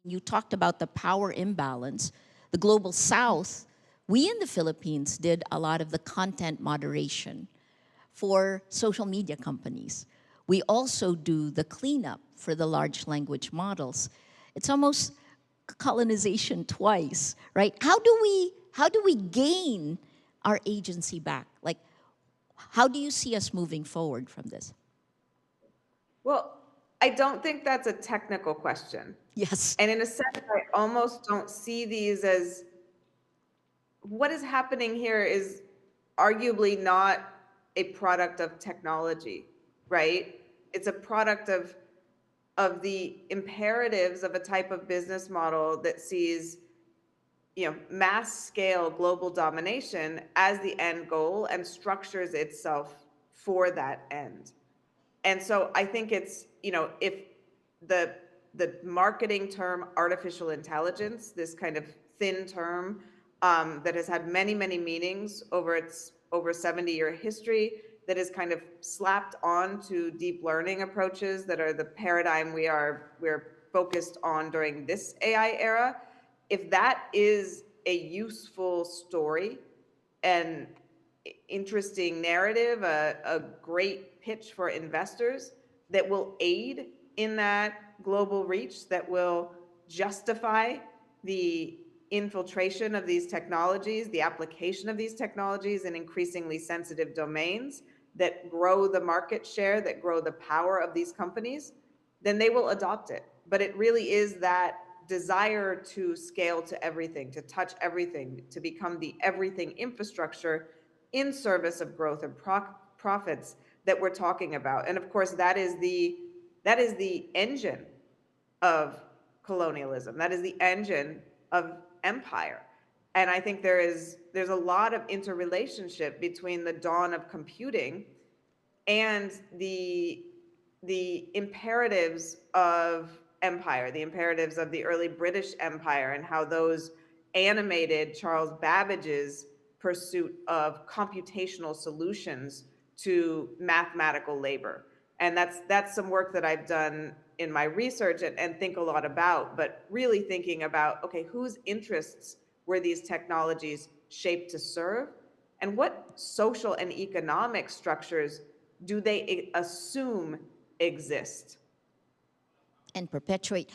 You talked about the power imbalance. The Global South, we in the Philippines did a lot of the content moderation for social media companies. We also do the cleanup for the large language models. It's almost colonization twice, right? How do we gain our agency back? Like, how do you see us moving forward from this? Well, I don't think that's a technical question. Yes. And in a sense, I almost don't see these as what is happening here is arguably not a product of technology, right? It's a product of the imperatives of a type of business model that sees, mass scale global domination as the end goal and structures itself for that end. And so I think it's, if the marketing term artificial intelligence, this kind of thin term that has had many, many meanings over its over 70-year history, that is kind of slapped on to deep learning approaches that are the paradigm we're focused on during this AI era. If that is a useful story and interesting narrative, a great pitch for investors that will aid in that global reach, that will justify the infiltration of these technologies, the application of these technologies in increasingly sensitive domains that grow the market share, that grow the power of these companies, then they will adopt it. But it really is that desire to scale to everything, to touch everything, to become the everything infrastructure in service of growth and profits that we're talking about. And of course, that is the engine of colonialism. That is the engine of empire. And I think there's a lot of interrelationship between the dawn of computing and the imperatives of empire, the imperatives of the early British Empire, and how those animated Charles Babbage's pursuit of computational solutions to mathematical labor. And that's some work that I've done in my research and think a lot about, but really thinking about, okay, whose interests were these technologies shaped to serve? And what social and economic structures do they assume exist? And perpetuate